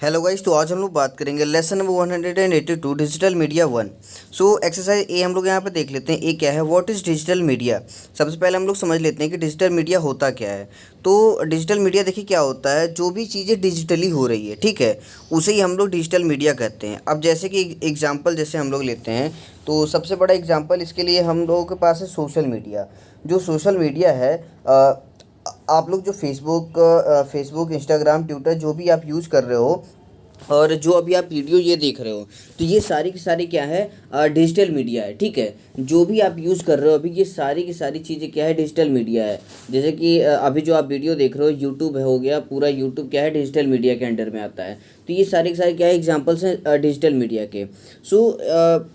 Hello guys, तो आज हम लोग बात करेंगे lesson number 182 digital media one. So exercise ए हम लोग यहाँ पे देख लेते हैं। ए क्या है, व्हाट इज़ डिजिटल मीडिया। सबसे पहले हम लोग समझ लेते हैं कि डिजिटल मीडिया होता क्या है। तो डिजिटल मीडिया देखिए क्या होता है, जो भी चीज़ें डिजिटली हो रही है, ठीक है, उसे ही हम लोग डिजिटल मीडिया कहते हैं। अब जैसे कि एग्जाम्पल जैसे हम लोग लेते हैं, तो सबसे बड़ा एग्जाम्पल इसके लिए हम लोगों के पास है सोशल मीडिया। जो सोशल मीडिया है, आप लोग जो फेसबुक, इंस्टाग्राम, ट्विटर जो भी आप यूज़ कर रहे हो, और जो अभी आप वीडियो ये देख रहे हो, तो ये सारी की सारी क्या है, डिजिटल मीडिया है, ठीक है। जो भी आप यूज़ कर रहे हो अभी, ये सारी की सारी चीज़ें क्या है, डिजिटल मीडिया है। जैसे कि अभी जो आप वीडियो देख रहे हो, यूट्यूब हो गया, पूरा यूट्यूब क्या है, डिजिटल मीडिया के अंडर में आता है। तो ये सारे के सारे क्या है, एग्जाम्पल्स हैं डिजिटल मीडिया के। सो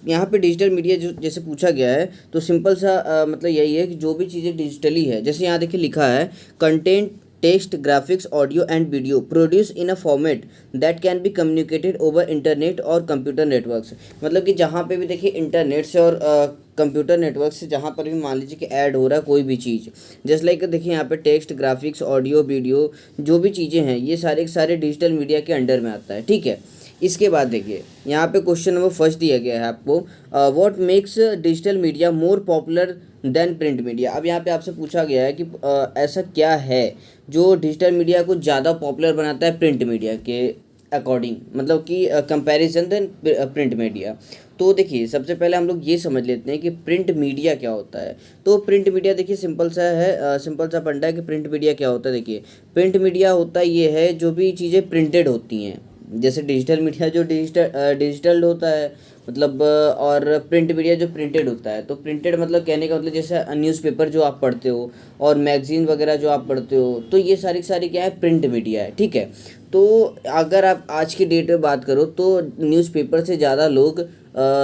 यहाँ पे डिजिटल मीडिया जो जैसे पूछा गया है, तो सिंपल सा मतलब यही है कि जो भी चीज़ें डिजिटली है, जैसे यहाँ देखिए लिखा है, content, text, graphics, audio and video produce in a format that can be communicated over internet और कंप्यूटर नेटवर्क्स। मतलब कि जहाँ पे भी देखिए इंटरनेट से और कंप्यूटर नेटवर्क से जहाँ पर भी मान लीजिए कि ऐड हो रहा है कोई भी चीज़, जस्ट लाइक देखिए यहाँ पे टेक्स्ट, ग्राफिक्स, ऑडियो, वीडियो जो भी चीज़ें हैं, ये सारे के सारे डिजिटल मीडिया के अंडर में आता है, ठीक है। इसके बाद देखिए यहाँ पे क्वेश्चन नंबर फर्स्ट दिया गया है आपको, what makes digital media more popular than print media. अब यहाँ पे आपसे पूछा गया है कि ऐसा क्या है जो डिजिटल मीडिया को ज़्यादा पॉपुलर बनाता है प्रिंट मीडिया के अकॉर्डिंग, मतलब कि कंपैरिजन देन प्रिंट मीडिया। तो देखिए सबसे पहले हम लोग ये समझ लेते हैं कि प्रिंट मीडिया क्या होता है। तो प्रिंट मीडिया देखिए सिंपल सा है, सिंपल सा फंडा है कि प्रिंट मीडिया क्या होता है। देखिए प्रिंट मीडिया होता ये है जो भी चीज़ें प्रिंटेड होती हैं, जैसे डिजिटल मीडिया जो डिजिटल होता है, मतलब और प्रिंट मीडिया जो प्रिंटेड होता है। तो प्रिंटेड मतलब कहने का मतलब जैसे न्यूज़पेपर जो आप पढ़ते हो और मैगज़ीन वगैरह जो आप पढ़ते हो, तो ये सारी की सारी क्या है, प्रिंट मीडिया है, ठीक है। तो अगर आप आज की डेट में बात करो तो न्यूज़पेपर से ज़्यादा लोग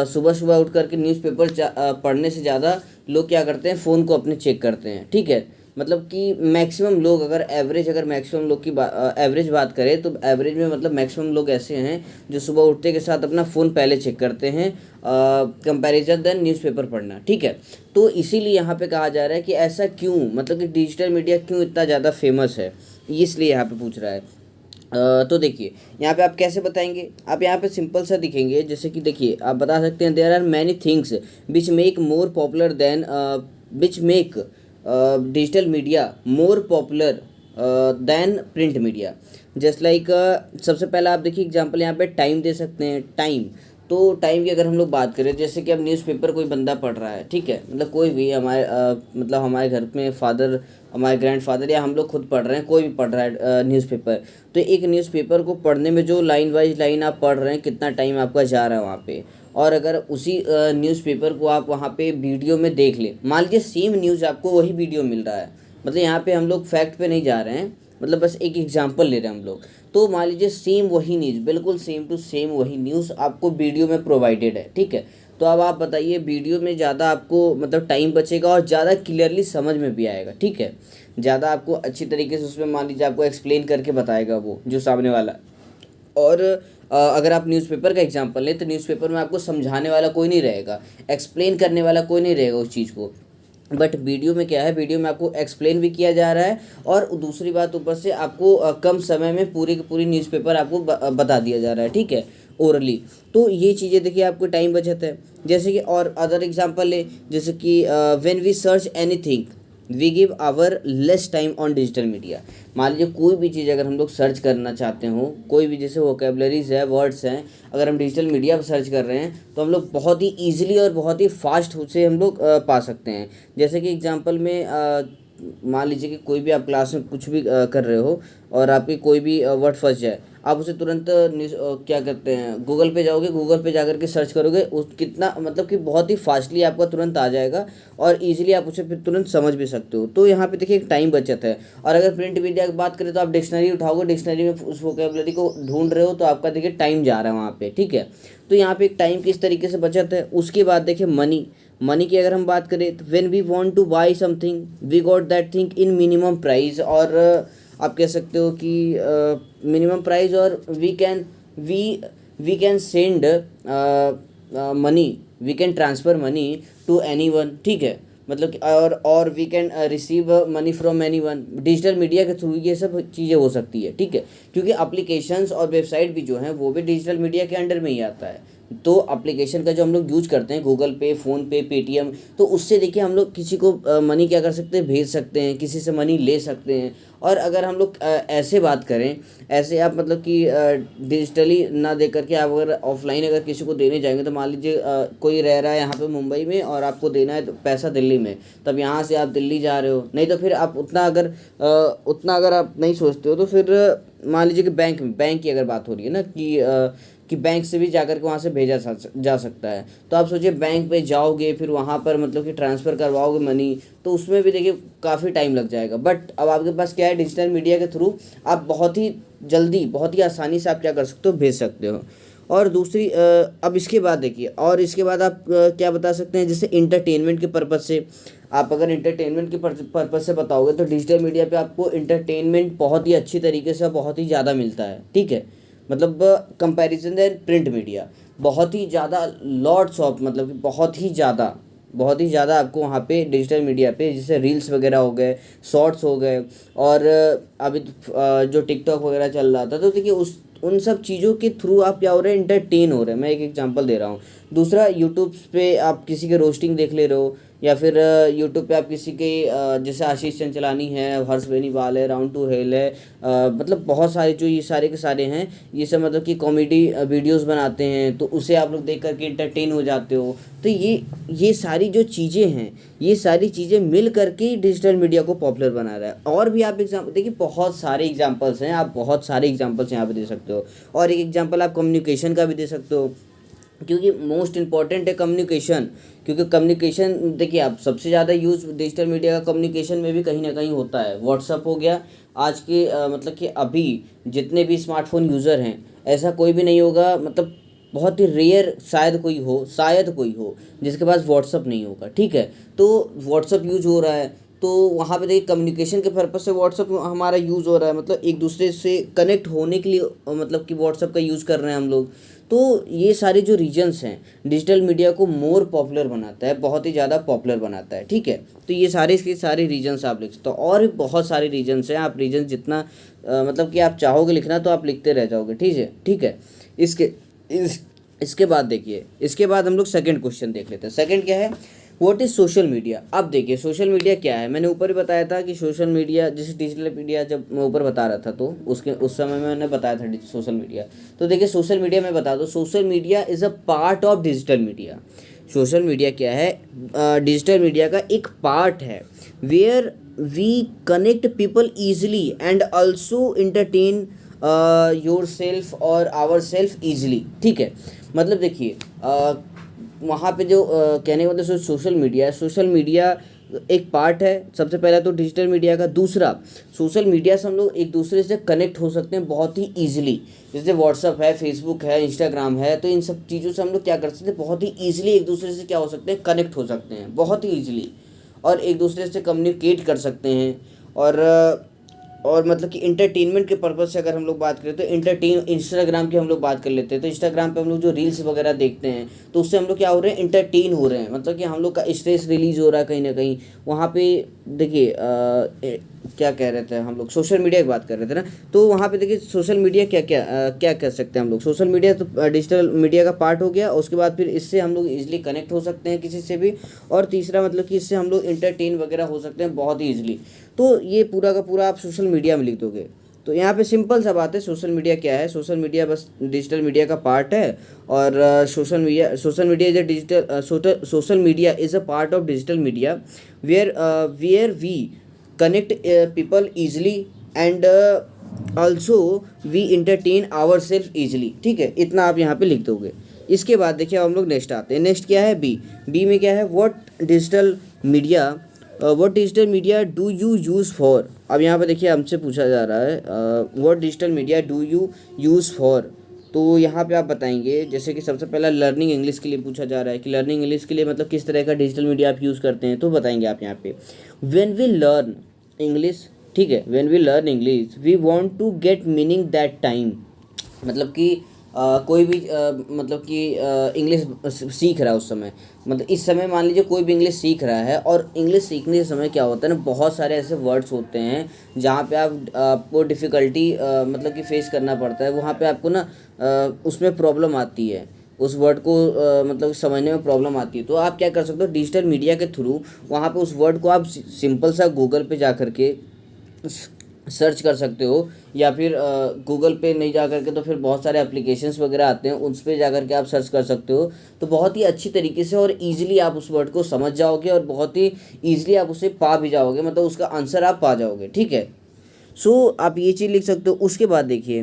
सुबह सुबह उठ करके न्यूज़पेपर पढ़ने से ज़्यादा लोग क्या करते हैं, फ़ोन को अपने चेक करते हैं, ठीक है। मतलब कि मैक्सिमम लोग, अगर मैक्सिमम लोग की एवरेज बात करें, तो एवरेज में मतलब मैक्सिमम लोग ऐसे हैं जो सुबह उठते के साथ अपना फ़ोन पहले चेक करते हैं, कंपैरिजन देन न्यूज़पेपर पढ़ना, ठीक है। तो इसीलिए यहाँ पे कहा जा रहा है कि ऐसा क्यों, मतलब कि डिजिटल मीडिया क्यों इतना ज़्यादा फेमस है, इसलिए यहाँ पे पूछ रहा है। तो देखिए यहाँ पे आप कैसे बताएंगे, आप यहाँ पे सिंपल सा दिखेंगे, जैसे कि देखिए आप बता सकते हैं, there are many things which make more popular than which make digital media more popular than print media. Just like सबसे पहला आप देखिए एग्जांपल यहाँ पे टाइम दे सकते हैं। टाइम, तो टाइम की अगर हम लोग बात करें, जैसे कि अब न्यूज़पेपर कोई बंदा पढ़ रहा है, ठीक है, मतलब कोई भी हमारे मतलब हमारे घर में फादर, हमारे ग्रैंडफादर, या हम लोग खुद पढ़ रहे हैं, कोई भी पढ़ रहा है न्यूज़पेपर। तो एक न्यूज़पेपर को पढ़ने में जो लाइन वाइज लाइन आप पढ़ रहे हैं, कितना टाइम आपका जा रहा है वहाँ पे, और अगर उसी न्यूज़पेपर को आप वहाँ पे वीडियो में देख लें, मान लीजिए सेम न्यूज़ आपको वही वीडियो मिल रहा है, मतलब यहाँ पे हम लोग फैक्ट पे नहीं जा रहे हैं, मतलब बस एक एग्जांपल ले रहे हैं हम लोग। तो मान लीजिए सेम वही न्यूज़, बिल्कुल सेम टू सेम वही न्यूज़ आपको वीडियो में प्रोवाइडेड है, ठीक है। तो अब आप बताइए, वीडियो में ज़्यादा आपको मतलब टाइम बचेगा और ज़्यादा क्लियरली समझ में भी आएगा, ठीक है। ज़्यादा आपको अच्छी तरीके से उसमें मान लीजिए आपको एक्सप्लेन करके बताएगा वो जो सामने वाला। और अगर आप न्यूज़पेपर का एग्जांपल लें, तो न्यूज़पेपर में आपको समझाने वाला कोई नहीं रहेगा, एक्सप्लेन करने वाला कोई नहीं रहेगा उस चीज़ को। बट वीडियो में क्या है, वीडियो में आपको एक्सप्लेन भी किया जा रहा है, और दूसरी बात ऊपर से आपको कम समय में पूरी की पूरी न्यूज़पेपर आपको बता दिया जा रहा है, ठीक है, ओरली। तो ये चीज़ें देखिए आपको टाइम बचत है। जैसे कि और अदर एग्जांपल ले, जैसे कि when we search anything we give our less time on digital media. मान लीजिए कोई भी चीज़ अगर हम लोग सर्च करना चाहते हो, कोई भी जैसे वोकेबलरीज है, वर्ड्स हैं, अगर हम डिजिटल मीडिया पर सर्च कर रहे हैं, तो हम लोग बहुत ही ईजिली और बहुत ही फास्ट उसे हम लोग पा सकते हैं। जैसे कि एग्जांपल में मान लीजिए कि कोई भी आप क्लास में कुछ भी कर रहे हो, और आपकी कोई भी वर्ड फंस जाए, आप उसे तुरंत क्या करते हैं, गूगल पे जाओगे, गूगल पे जाकर के सर्च करोगे, उस कितना मतलब कि बहुत ही फास्टली आपका तुरंत आ जाएगा, और इजीली आप उसे फिर तुरंत समझ भी सकते हो। तो यहाँ पे देखिए एक टाइम बचत है। और अगर प्रिंट मीडिया की बात करें, तो आप डिक्शनरी उठाओगे, डिक्शनरी में उस वोकेबलरी को ढूंढ रहे हो, तो आपका देखिए टाइम जा रहा है वहाँ पे, ठीक है। तो यहाँ पे एक टाइम की इस तरीके से बचत है। उसके बाद देखिए मनी, मनी की अगर हम बात करें, तो when we want to buy something we got that thing in minimum price, और आप कह सकते हो कि मिनिमम प्राइस, और we can send money, we can transfer money to anyone, ठीक है। मतलब कि और we can receive money from anyone, digital media के थ्रू ये सब चीज़ें हो सकती है, ठीक है। क्योंकि अप्लीकेशंस और वेबसाइट भी जो हैं वो भी डिजिटल मीडिया के अंडर में ही आता है। तो एप्लीकेशन का जो हम लोग यूज करते हैं, गूगल पे, फ़ोनपे, पेटीएम, तो उससे देखिए हम लोग किसी को मनी क्या कर सकते हैं, भेज सकते हैं, किसी से मनी ले सकते हैं। और अगर हम लोग ऐसे बात करें, ऐसे आप मतलब कि डिजिटली ना दे करके आप अगर ऑफलाइन अगर किसी को देने जाएंगे, तो मान लीजिए कोई रह रहा है यहाँ पे मुंबई में और आपको देना है तो पैसा दिल्ली में, तब यहाँ से आप दिल्ली जा रहे हो, नहीं तो फिर आप उतना अगर आप नहीं सोचते हो तो फिर मान लीजिए कि बैंक की अगर बात हो रही है ना कि बैंक से भी जाकर के वहाँ से जा सकता है। तो आप सोचिए बैंक पे जाओगे, फिर वहाँ पर मतलब कि ट्रांसफ़र करवाओगे मनी, तो उसमें भी देखिए काफ़ी टाइम लग जाएगा। बट अब आपके पास क्या है, डिजिटल मीडिया के थ्रू आप बहुत ही जल्दी, बहुत ही आसानी से आप क्या कर सकते हो, भेज सकते हो। और दूसरी अब इसके बाद देखिए, और इसके बाद आप क्या बता सकते हैं, जैसे इंटरटेनमेंट के पर्पज़ से, आप अगर इंटरटेनमेंट के पर्पज़ से बताओगे तो डिजिटल मीडिया पे आपको इंटरटेनमेंट बहुत ही अच्छी तरीके से और बहुत ही ज़्यादा मिलता है, ठीक है। मतलब कंपैरिजन दैन प्रिंट मीडिया, बहुत ही ज़्यादा लॉट्स ऑफ, मतलब कि बहुत ही ज़्यादा आपको वहाँ पे डिजिटल मीडिया पे, जैसे रील्स वगैरह हो गए, शॉर्ट्स हो गए, और अभी जो टिकटॉक वगैरह चल रहा था, तो देखिए उन सब चीज़ों के थ्रू आप क्या हो रहे हैं, इंटरटेन हो रहे हैं। मैं एक एग्जांपल दे रहा हूँ। दूसरा, यूट्यूब पे आप किसी के रोस्टिंग देख ले रहे हो, या फिर यूट्यूब पे आप किसी के जैसे आशीष चंचलानी है, हर्ष बेनीवाल है, राउंड टू हेल है, मतलब बहुत सारे जो ये सारे के सारे हैं, ये सब मतलब कि कॉमेडी वीडियोस बनाते हैं, तो उसे आप लोग देख करके इंटरटेन हो जाते हो। तो ये सारी जो चीज़ें हैं, ये सारी चीज़ें मिल करके ही डिजिटल मीडिया को पॉपुलर बना रहा है। और भी आप एग्जाम्पल देखिए, बहुत सारे एग्जाम्पल्स हैं, आप बहुत सारे एग्जाम्पल्स यहाँ पे दे सकते हो। और एक एग्जाम्पल आप कम्युनिकेशन का भी दे सकते हो, क्योंकि मोस्ट इम्पॉर्टेंट है कम्युनिकेशन। क्योंकि कम्युनिकेशन देखिए, आप सबसे ज़्यादा यूज़ डिजिटल मीडिया का कम्युनिकेशन में भी कहीं ना कहीं होता है। व्हाट्सअप हो गया आज के मतलब कि अभी जितने भी स्मार्टफोन यूज़र हैं, ऐसा कोई भी नहीं होगा, मतलब बहुत ही रेयर शायद कोई हो जिसके पास व्हाट्सअप नहीं होगा, ठीक है। तो व्हाट्सअप यूज हो रहा है, तो वहाँ पे देखिए कम्युनिकेशन के पर्पज़ से व्हाट्सअप हमारा यूज़ हो रहा है, मतलब एक दूसरे से कनेक्ट होने के लिए मतलब कि व्हाट्सअप का यूज़ कर रहे हैं हम लोग। तो ये सारे जो रीजन्स हैं, डिजिटल मीडिया को मोर पॉपुलर बनाता है, बहुत ही ज़्यादा पॉपुलर बनाता है, ठीक है। तो ये सारे इसके सारे रीजन्स आप लिख सकते हो, और भी बहुत सारे रीजन्स हैं। आप रीजन जितना मतलब कि आप चाहोगे लिखना तो आप लिखते रह जाओगे, ठीक है। इसके इस इसके बाद देखिए, इसके बाद हम लोग सेकंड क्वेश्चन देख लेते हैं। सेकंड क्या है, व्हाट इज़ सोशल मीडिया। अब देखिए सोशल मीडिया क्या है, मैंने ऊपर ही बताया था कि सोशल मीडिया, जैसे डिजिटल मीडिया जब मैं ऊपर बता रहा था तो उस समय मैंने बताया था सोशल मीडिया। तो देखिए सोशल मीडिया मैं बता दूँ, social media is a part of digital media. Social media क्या है, डिजिटल मीडिया का एक पार्ट है, where we connect people easily and also entertain yourself और आवर सेल्फ ईजिली, ठीक है। मतलब देखिए वहाँ पे जो कहने का मतलब सोशल मीडिया है, सोशल मीडिया एक पार्ट है सबसे पहला तो डिजिटल मीडिया का। दूसरा, सोशल मीडिया से हम लोग एक दूसरे से कनेक्ट हो सकते हैं बहुत ही ईजिली, जैसे व्हाट्सअप है, फेसबुक है, इंस्टाग्राम है। तो इन सब चीज़ों से हम लोग क्या कर सकते हैं, बहुत ही ईजिली एक दूसरे से क्या हो सकते हैं, कनेक्ट हो सकते हैं बहुत ही ईजिली, और एक दूसरे से कम्युनिकेट कर सकते हैं। और मतलब कि इंटरटेनमेंट के पर्पज़ से अगर हम लोग बात करें तो इंस्टाग्राम की हम लोग बात कर लेते हैं। तो इंस्टाग्राम पे हम लोग जो रील्स वगैरह देखते हैं, तो उससे हम लोग क्या हो रहे हैं, इंटरटेन हो रहे हैं, मतलब कि हम लोग का स्ट्रेस रिलीज़ हो रहा है कहीं ना कहीं। वहाँ पे देखिए क्या कह रहे थे हम लोग, सोशल मीडिया की बात कर रहे थे ना। तो वहाँ पे देखिए सोशल मीडिया क्या कह सकते हैं हम लोग, सोशल मीडिया तो डिजिटल मीडिया का पार्ट हो गया। उसके बाद फिर इससे हम लोग ईजिली कनेक्ट हो सकते हैं किसी से भी। और तीसरा मतलब कि इससे हम लोग इंटरटेन वगैरह हो सकते हैं बहुत ही ईजिली। तो ये पूरा का पूरा आप सोशल मीडिया में लिख दोगे। तो यहाँ पे सिंपल सा बात है, सोशल मीडिया क्या है, सोशल मीडिया बस डिजिटल मीडिया का पार्ट है। और social media is a social media is a part of digital media, where we connect people easily and also we entertain ourself easily, ठीक है। इतना आप यहाँ पे लिख दोगे। इसके बाद देखिए हम लोग नेक्स्ट आते हैं। नेक्स्ट क्या है, बी में क्या है, what digital media do you use for. अब यहाँ पे देखिए हमसे पूछा जा रहा है what digital media do you use for. तो यहाँ पे आप बताएंगे, जैसे कि सबसे पहला लर्निंग इंग्लिश के लिए पूछा जा रहा है कि लर्निंग इंग्लिश के लिए मतलब किस तरह का डिजिटल मीडिया आप यूज़ करते हैं। तो बताएंगे आप यहाँ पे, व्हेन वी लर्न इंग्लिश, ठीक है, when we learn English we want to get meaning that time. मतलब कि कोई भी मतलब कि इंग्लिश सीख रहा है उस समय, मतलब इस समय मान लीजिए कोई भी इंग्लिश सीख रहा है, और इंग्लिश सीखने के समय क्या होता है ना, बहुत सारे ऐसे वर्ड्स होते हैं जहाँ पे आपको डिफ़िकल्टी मतलब कि फ़ेस करना पड़ता है, वहाँ पे आपको ना उसमें प्रॉब्लम आती है, उस वर्ड को मतलब समझने में प्रॉब्लम आती है। तो आप क्या कर सकते हो, डिजिटल मीडिया के थ्रू वहाँ पे उस वर्ड को आप सिंपल सा गूगल पे जा कर के सर्च कर सकते हो, या फिर गूगल पे नहीं जा कर के तो फिर बहुत सारे एप्लीकेशंस वगैरह आते हैं, उस पे जा कर के आप सर्च कर सकते हो। तो बहुत ही अच्छी तरीके से और ईज़िली आप उस वर्ड को समझ जाओगे, और बहुत ही ईज़िली आप उसे पा भी जाओगे, मतलब उसका आंसर आप पा जाओगे, ठीक है। सो आप ये चीज़ लिख सकते हो। उसके बाद देखिए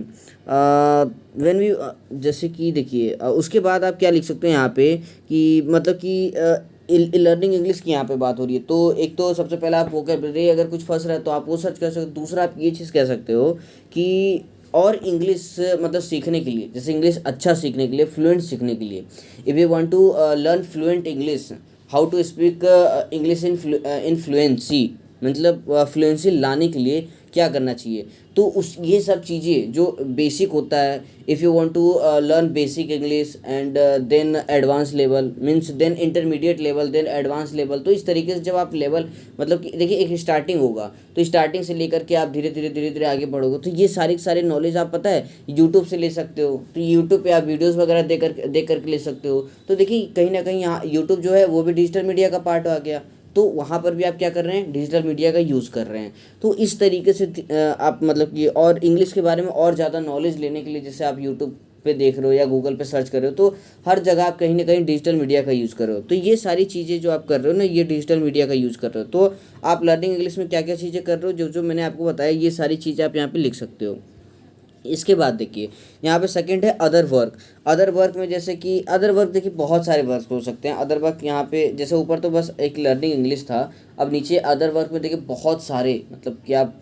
व्हेन वी जैसे कि देखिए उसके बाद आप क्या लिख सकते हो यहाँ पे, कि मतलब कि लर्निंग इंग्लिश की यहाँ पे बात हो रही है, तो एक तो सबसे पहला आप वोकैबलरी अगर कुछ फंस रहा है तो आप वो सर्च कर सकते हो। दूसरा आप ये चीज़ कह सकते हो कि और इंग्लिश मतलब सीखने के लिए, जैसे इंग्लिश अच्छा सीखने के लिए, फ्लुएंट सीखने के लिए, if you want to learn fluent English, how to speak English in fluency, मतलब फ्लुएंसी लाने के लिए क्या करना चाहिए। तो उस ये सब चीज़ें जो बेसिक होता है, if you want to learn basic English and then advance level, means then intermediate level, then advance level. तो इस तरीके से जब आप लेवल मतलब कि देखिए एक स्टार्टिंग होगा, तो स्टार्टिंग से लेकर के आप धीरे धीरे धीरे धीरे आगे बढ़ोगे, तो ये सारी की सारी नॉलेज आप पता है यूट्यूब से ले सकते हो। तो यूट्यूब पे आप वीडियोज़ वगैरह देख करके ले सकते हो। तो देखिए कहीं ना कहीं यहाँ यूट्यूब जो है वो भी डिजिटल मीडिया का पार्ट आ गया, तो वहाँ पर भी आप क्या कर रहे हैं, डिजिटल मीडिया का यूज़ कर रहे हैं। तो इस तरीके से आप मतलब कि और इंग्लिश के बारे में और ज़्यादा नॉलेज लेने के लिए, जैसे आप यूट्यूब पे देख रहे हो या गूगल पे सर्च कर रहे हो, तो हर जगह आप कहीं ना कहीं डिजिटल मीडिया का यूज़ कर रहे हो। तो ये सारी चीज़ें जो आप कर रहे हो ना, ये डिजिटल मीडिया का यूज़ कर रहे हो। तो आप लर्निंग इंग्लिश में क्या क्या चीज़ें कर रहे हो, जो जो मैंने आपको बताया, ये सारी चीज़ें आप यहाँ पर लिख सकते हो। इसके बाद देखिए यहाँ पे सेकंड है अदर वर्क। अदर वर्क में जैसे कि अदर वर्क देखिए बहुत सारे वर्क हो सकते हैं। अदर वर्क यहाँ पे जैसे ऊपर तो बस एक लर्निंग इंग्लिश था, अब नीचे अदर वर्क में देखिए बहुत सारे, मतलब कि आप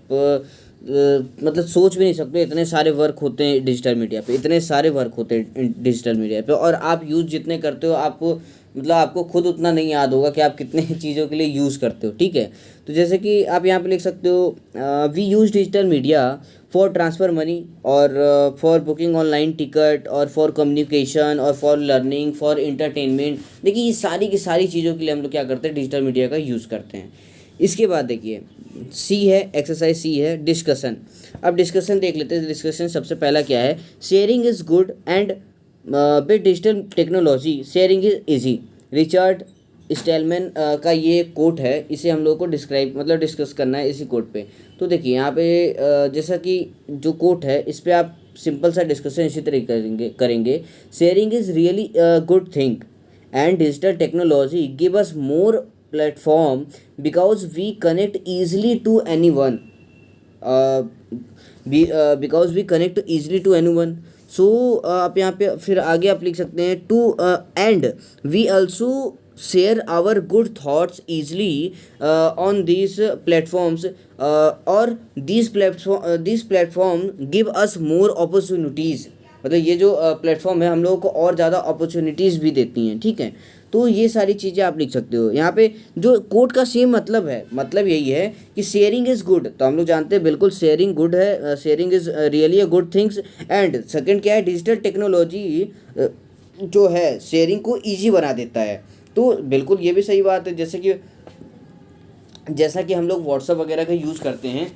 मतलब सोच भी नहीं सकते इतने सारे वर्क होते हैं डिजिटल मीडिया पे, इतने सारे वर्क होते हैं डिजिटल मीडिया पे, और आप यूज़ जितने करते हो आपको मतलब आपको खुद उतना नहीं याद होगा कि आप कितने चीज़ों के लिए यूज़ करते हो, ठीक है। तो जैसे कि आप यहाँ पे लिख सकते हो we use digital media for transfer money, और फॉर बुकिंग ऑनलाइन टिकट, और फॉर कम्युनिकेशन, और फॉर लर्निंग, फॉर इंटरटेनमेंट। देखिए ये सारी की सारी चीज़ों के लिए हम लोग क्या करते हैं, डिजिटल मीडिया का यूज़ करते हैं। इसके बाद देखिए सी है, एक्सरसाइज सी है, डिस्कशन। अब डिस्कशन देख लेते हैं। डिस्कशन सबसे पहला क्या है, sharing is good and with digital technology sharing is easy. Richard Stallman का ये कोट है, इसे हम लोग को डिस्क्राइब मतलब डिस्कस करना है इसी कोट पे। तो देखिए यहाँ पे जैसा कि जो कोट है इस पे आप सिंपल सा डिस्कशन इसी तरह करेंगे। Sharing is really good thing and digital technology give us more platform because we connect easily to anyone, because we connect easily to anyone. So आप यहाँ पे फिर आगे आप लिख सकते हैं too and we also share our good thoughts easily on these platforms, और this platform give us more opportunities. मतलब ये जो प्लेटफॉर्म है हम लोगों को और ज़्यादा अपॉर्चुनिटीज़ भी देती हैं, ठीक है। तो ये सारी चीज़ें आप लिख सकते हो। यहाँ पे जो कोड का सेम मतलब है, मतलब यही है कि शेयरिंग इज़ गुड, तो हम लोग जानते हैं बिल्कुल शेयरिंग गुड है, sharing is really a good things. And second क्या है, डिजिटल टेक्नोलॉजी जो है शेयरिंग को ईजी बना देता है। तो बिल्कुल ये भी सही बात है, जैसा कि हम लोग व्हाट्सअप वगैरह का यूज़ करते हैं,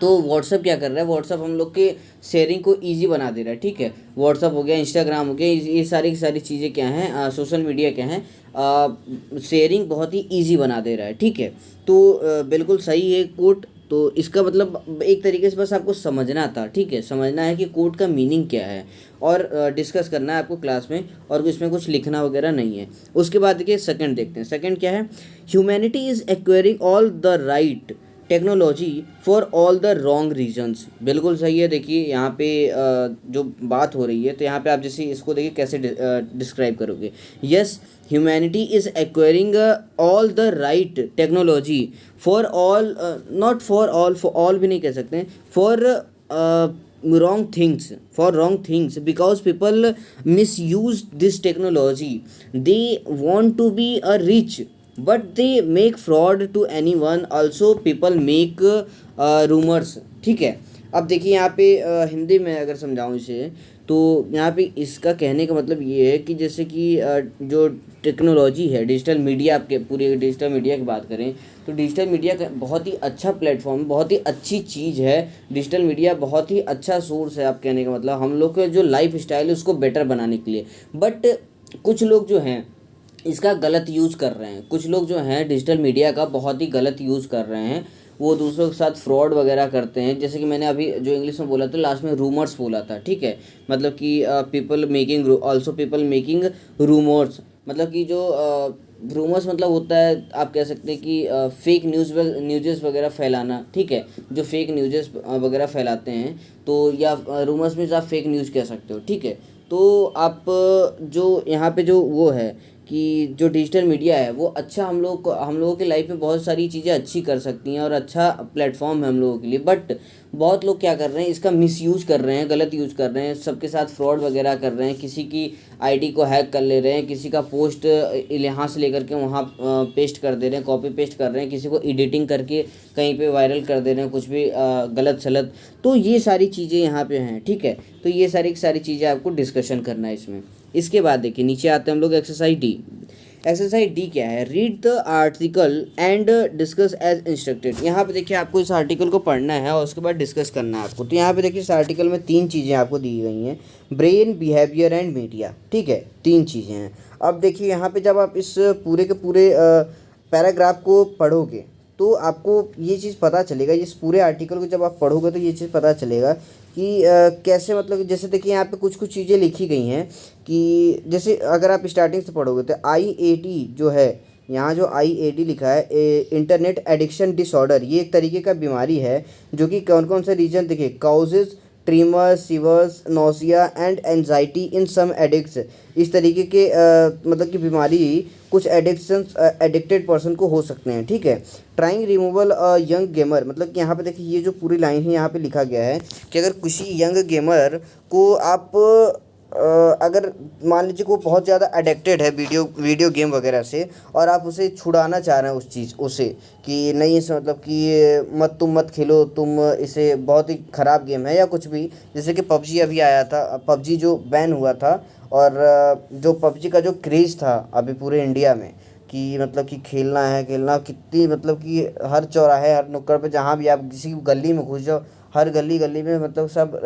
तो व्हाट्सअप क्या कर रहा है, व्हाट्सअप हम लोग के शेयरिंग को इजी बना दे रहा है, ठीक है। व्हाट्सअप हो गया, इंस्टाग्राम हो गया, ये सारी की सारी चीज़ें क्या हैं, सोशल मीडिया क्या हैं, शेयरिंग बहुत ही इजी बना दे रहा है, ठीक है। तो बिल्कुल सही है कोट। तो इसका मतलब एक तरीके से बस आपको समझना था, ठीक है, समझना है कि कोट का मीनिंग क्या है, और डिस्कस करना है आपको क्लास में, और इसमें कुछ लिखना वगैरह नहीं है। उसके बाद देखिए सेकंड देखते हैं। सेकंड क्या है, humanity is acquiring all the right technology for all the wrong reasons. बिल्कुल सही है। देखिए यहाँ पे जो बात हो रही है, तो यहाँ पे आप जैसे इसको देखिए कैसे डिस्क्राइब करोगे। Yes, humanity is acquiring all the right technology for all, not for all भी नहीं कह सकते हैं, for wrong things because people misuse this technology. They want to be a rich, but they make fraud to anyone. Also people make rumors, ठीक है। अब देखिए यहाँ पे हिंदी में अगर समझाऊँ इसे, तो यहाँ पे इसका कहने का मतलब ये है कि जैसे कि जो टेक्नोलॉजी है, डिजिटल मीडिया, आपके पूरे डिजिटल मीडिया की बात करें तो डिजिटल मीडिया का बहुत ही अच्छा प्लेटफॉर्म, बहुत ही अच्छी चीज़ है। डिजिटल मीडिया बहुत ही अच्छा सोर्स है, आप कहने का मतलब हम लोग के जो लाइफ स्टाइल है उसको बेटर बनाने के लिए। बट कुछ लोग जो हैं इसका गलत यूज़ कर रहे हैं, कुछ लोग जो हैं डिजिटल मीडिया का बहुत ही गलत यूज़ कर रहे हैं। वो दूसरों के साथ फ्रॉड वगैरह करते हैं, जैसे कि मैंने अभी जो इंग्लिश में बोला था लास्ट में रूमर्स बोला था, ठीक है। मतलब कि people making also people making rumours, मतलब कि जो रूमर्स मतलब होता है, आप कह सकते हैं कि फेक न्यूज़ वगैरह फैलाना, ठीक है। जो फेक न्यूज़ वगैरह फैलाते हैं, तो या रूमर्स में आप फेक न्यूज़ कह सकते हो, ठीक है। तो आप जो यहाँ पे जो वो है कि जो डिजिटल मीडिया है वो अच्छा हम लोगों की लाइफ में बहुत सारी चीज़ें अच्छी कर सकती हैं और अच्छा प्लेटफॉर्म है हम लोगों के लिए। बट बहुत लोग क्या कर रहे हैं, इसका मिसयूज़ कर रहे हैं, गलत यूज़ कर रहे हैं, सबके साथ फ्रॉड वगैरह कर रहे हैं, किसी की आईडी को हैक कर ले रहे हैं, किसी का पोस्ट यहाँ से लेकर के वहाँ पेस्ट कर दे रहे हैं, कॉपी पेस्ट कर रहे हैं, किसी को एडिटिंग करके कहीं पे वायरल कर दे रहे हैं, कुछ भी गलत सलत। तो ये सारी चीज़ें यहाँ पे हैं, ठीक है। तो ये सारी की सारी चीज़ें आपको डिस्कशन करना है इसमें। इसके बाद देखिए नीचे आते हैं हम लोग एक्सरसाइज डी। एक्सरसाइज डी क्या है, read the article and discuss as instructed. यहाँ पे देखिए आपको इस आर्टिकल को पढ़ना है और उसके बाद डिस्कस करना है आपको। तो यहाँ पे देखिए इस आर्टिकल में 3 चीज़ें आपको दी गई हैं, ब्रेन, बिहेवियर एंड मीडिया, ठीक है। 3 चीज़ें हैं। अब देखिए यहाँ पे जब आप इस पूरे के पूरे पैराग्राफ को पढ़ोगे तो आपको ये चीज़ पता चलेगा, इस पूरे आर्टिकल को जब आप पढ़ोगे तो ये चीज़ पता चलेगा कि कैसे, मतलब कि जैसे देखिए यहाँ पे कुछ कुछ चीज़ें लिखी गई हैं कि जैसे अगर आप स्टार्टिंग से पढ़ोगे तो IAD जो है, यहाँ जो IAD लिखा है, इंटरनेट एडिक्शन डिसऑर्डर, ये एक तरीके का बीमारी है जो कि कौन कौन से रीजन देखिए, causes tremor, seizures, nausea and anxiety in some addicts. इस तरीके के मतलब कि बीमारी कुछ एडिक्टेड पर्सन को हो सकते हैं, ठीक है। ट्राइंग रिमूवल यंग गेमर, मतलब कि यहाँ पे देखिए ये जो पूरी लाइन है यहाँ पे लिखा गया है कि अगर किसी यंग गेमर को आप अगर मान लीजिए को बहुत ज़्यादा अडिक्टेड है वीडियो गेम वगैरह से और आप उसे छुड़ाना चाह रहे हैं उस चीज़ उसे, कि नहीं इसे मतलब कि तुम मत खेलो, तुम इसे बहुत ही ख़राब गेम है या कुछ भी। जैसे कि पबजी अभी आया था, पबजी जो बैन हुआ था, और जो पबजी का जो क्रेज़ था अभी पूरे इंडिया में कि मतलब कि खेलना है खेलना, कितनी मतलब कि हर चौराहे हर नुक्कड़ पे जहाँ भी आप किसी गली में घुस जाओ, हर गली गली में मतलब सब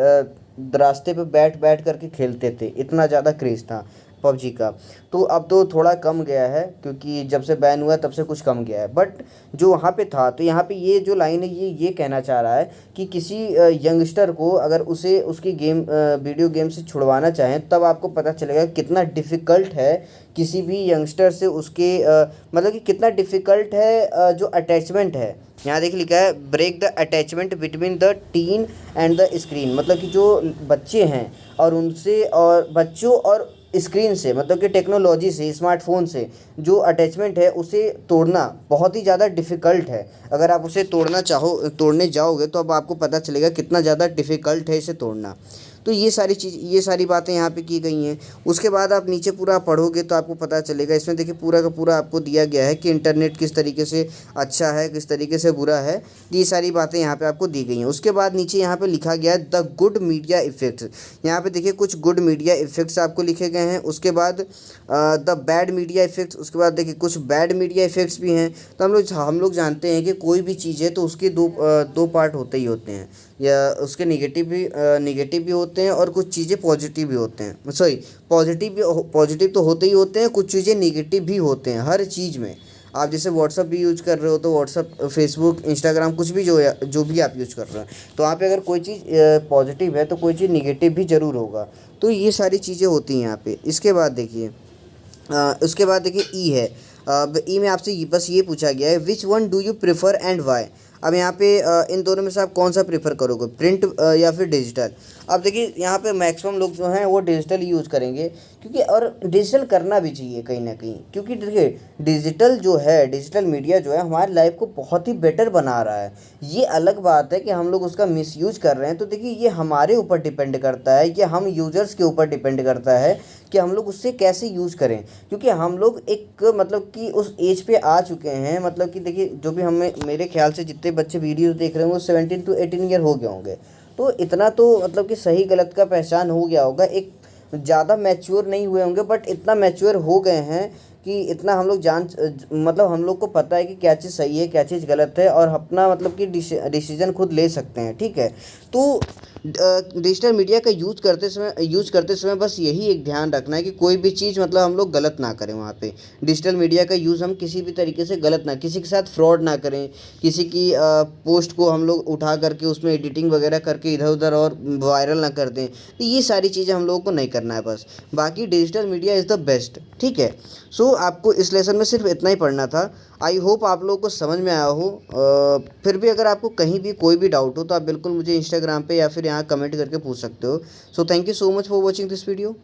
रास्ते पे बैठ बैठ करके खेलते थे, इतना ज़्यादा क्रेज़ था पबजी का। तो अब तो थोड़ा कम गया है क्योंकि जब से बैन हुआ तब से कुछ कम गया है, बट जो वहाँ पे था, तो यहाँ पे ये जो लाइन है ये कहना चाह रहा है कि किसी यंगस्टर को अगर उसे उसकी वीडियो गेम से छुड़वाना चाहें तब आपको पता चलेगा कितना डिफ़िकल्ट है किसी भी यंगस्टर से उसके मतलब कि कितना डिफ़िकल्ट है जो अटैचमेंट है। यहाँ देखिए लिखा है break the attachment between the teen and the screen, मतलब कि जो बच्चे हैं और उनसे, और बच्चों और स्क्रीन से, मतलब कि टेक्नोलॉजी से, स्मार्टफोन से जो अटैचमेंट है उसे तोड़ना बहुत ही ज़्यादा डिफ़िकल्ट है। अगर आप उसे तोड़ने जाओगे तो अब आपको पता चलेगा कितना ज़्यादा डिफ़िकल्ट है इसे तोड़ना। तो ये सारी बातें यहाँ पे की गई हैं। उसके बाद आप नीचे पूरा पढ़ोगे तो आपको पता चलेगा, इसमें देखिए पूरा का पूरा आपको दिया गया है कि इंटरनेट किस तरीके से अच्छा है, किस तरीके से बुरा है। ये सारी बातें यहाँ पे आपको दी गई हैं। उसके बाद नीचे यहाँ पे लिखा गया है द गुड मीडिया इफ़ेक्ट्स। यहाँ पे देखिए कुछ गुड मीडिया इफ़ेक्ट्स आपको लिखे गए हैं। उसके बाद द बैड मीडिया इफ़ेक्ट्स, उसके बाद देखिए कुछ बैड मीडिया इफ़ेक्ट्स भी हैं। तो हम लोग जानते हैं कि कोई भी चीज़ है तो उसके दो पार्ट होते ही होते हैं, या उसके नेगेटिव भी होते हैं और कुछ चीज़ें पॉजिटिव भी होते हैं। सॉरी, पॉजिटिव तो होते ही होते हैं, कुछ चीज़ें नेगेटिव भी होते हैं हर चीज़ में। आप जैसे व्हाट्सअप भी यूज़ कर रहे हो तो व्हाट्सअप, फेसबुक, इंस्टाग्राम, कुछ भी जो भी आप यूज़ कर रहे हो, तो वहाँ पे अगर कोई चीज़ पॉजिटिव है तो कोई चीज़ नेगेटिव भी ज़रूर होगा। तो ये सारी चीज़ें होती हैं यहाँ पे। उसके बाद देखिए ई है। अब ई में आपसे बस ये पूछा गया है which one do you prefer and why. अब यहाँ पे इन दोनों में से आप कौन सा प्रेफर करोगे, प्रिंट या फिर डिजिटल। अब देखिए यहाँ पे मैक्सिमम लोग जो हैं वो डिजिटल यूज़ करेंगे, क्योंकि और डिजिटल करना भी चाहिए कहीं ना कहीं, क्योंकि देखिए डिजिटल मीडिया जो है हमारी लाइफ को बहुत ही बेटर बना रहा है। ये अलग बात है कि हम लोग उसका मिसयूज़ कर रहे हैं, तो देखिए ये हमारे ऊपर डिपेंड करता है, ये हम यूज़र्स के ऊपर डिपेंड करता है कि हम लोग उससे कैसे यूज़ करें। क्योंकि हम लोग एक मतलब कि उस एज पे आ चुके हैं, मतलब कि देखिए जो भी मेरे ख्याल से जितने बच्चे वीडियोस देख रहे हैं वो 17 to 18 ईयर हो गए होंगे। तो इतना तो मतलब कि सही गलत का पहचान हो गया होगा। एक ज़्यादा मैच्योर नहीं हुए होंगे बट इतना मैच्योर हो गए हैं कि इतना हम लोग मतलब हम लोग को पता है कि क्या चीज़ सही है क्या चीज़ गलत है, और अपना मतलब कि डिसीजन खुद ले सकते हैं। ठीक है, तो डिजिटल मीडिया का यूज़ करते समय बस यही एक ध्यान रखना है कि कोई भी चीज़ मतलब हम लोग गलत ना करें वहाँ पे। डिजिटल मीडिया का यूज़ हम किसी भी तरीके से गलत ना, किसी के साथ फ्रॉड ना करें, किसी की पोस्ट को हम लोग उठा करके उसमें एडिटिंग वगैरह करके इधर उधर और वायरल ना कर दें। तो ये सारी चीज़ें हम लोगों को नहीं करना है बस। बाकी digital media is the best. ठीक है, सो आपको इस लेसन में सिर्फ इतना ही पढ़ना था। आई होप आप लोगों को समझ में आया हो। फिर भी अगर आपको कहीं भी कोई भी डाउट हो तो आप बिल्कुल मुझे इंस्टाग्राम पे या फिर यहाँ कमेंट करके पूछ सकते हो। So thank you so much for watching this video.